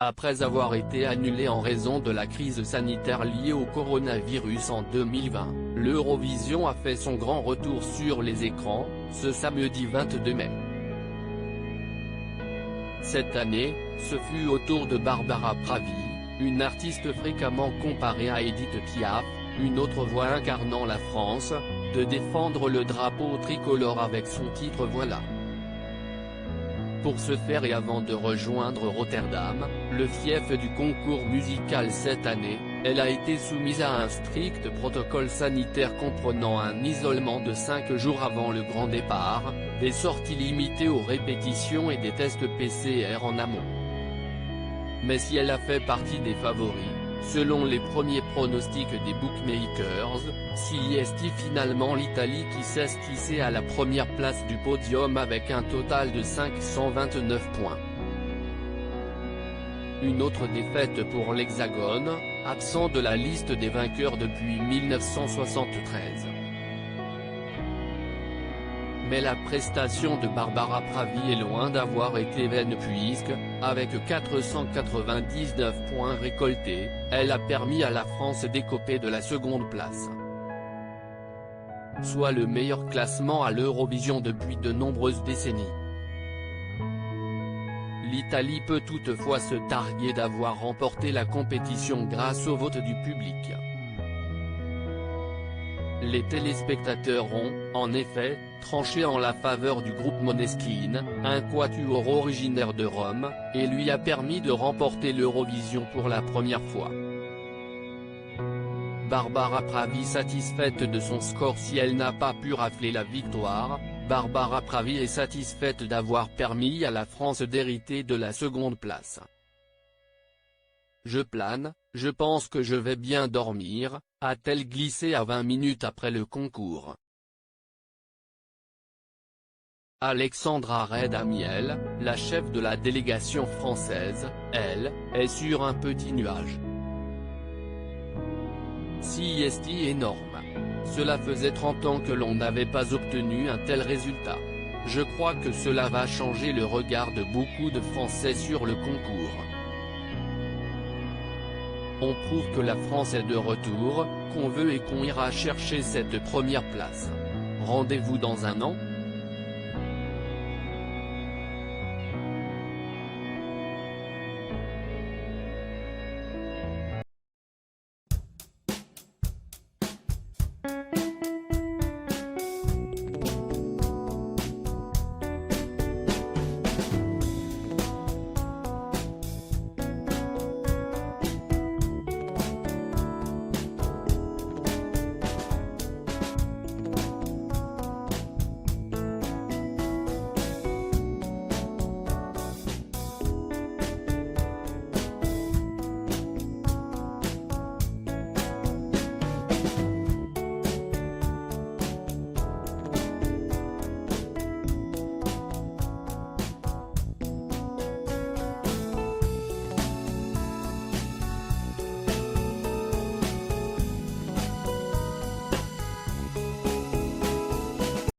Après avoir été annulée en raison de la crise sanitaire liée au coronavirus en 2020, l'Eurovision a fait son grand retour sur les écrans, ce samedi 22 mai. Cette année, ce fut au tour de Barbara Pravi, une artiste fréquemment comparée à Edith Piaf, une autre voix incarnant la France, de défendre le drapeau tricolore avec son titre Voilà. Pour ce faire et avant de rejoindre Rotterdam, le fief du concours musical cette année, elle a été soumise à un strict protocole sanitaire comprenant un isolement de 5 jours avant le grand départ, des sorties limitées aux répétitions et des tests PCR en amont. Mais si elle a fait partie des favoris, selon les premiers pronostics des bookmakers, si est finalement l'Italie qui s'est esquissée à la première place du podium avec un total de 529 points. Une autre défaite pour l'Hexagone, absent de la liste des vainqueurs depuis 1973. Mais la prestation de Barbara Pravi est loin d'avoir été vaine puisque, avec 499 points récoltés, elle a permis à la France d'écoper de la seconde place. Soit le meilleur classement à l'Eurovision depuis de nombreuses décennies. L'Italie peut toutefois se targuer d'avoir remporté la compétition grâce au vote du public. Les téléspectateurs ont, en effet, tranché en la faveur du groupe Måneskin, un quatuor originaire de Rome, et lui a permis de remporter l'Eurovision pour la première fois. Barbara Pravi satisfaite de son score si elle n'a pas pu rafler la victoire, Barbara Pravi est satisfaite d'avoir permis à la France d'hériter de la seconde place. Je plane, je pense que je vais bien dormir, a-t-elle glissé à 20 minutes après le concours. Alexandra Reid-Amiel, la chef de la délégation française, elle, est sur un petit nuage. Si est énorme. Cela faisait 30 ans que l'on n'avait pas obtenu un tel résultat. Je crois que cela va changer le regard de beaucoup de Français sur le concours. On prouve que la France est de retour, qu'on veut et qu'on ira chercher cette première place. Rendez-vous dans un an.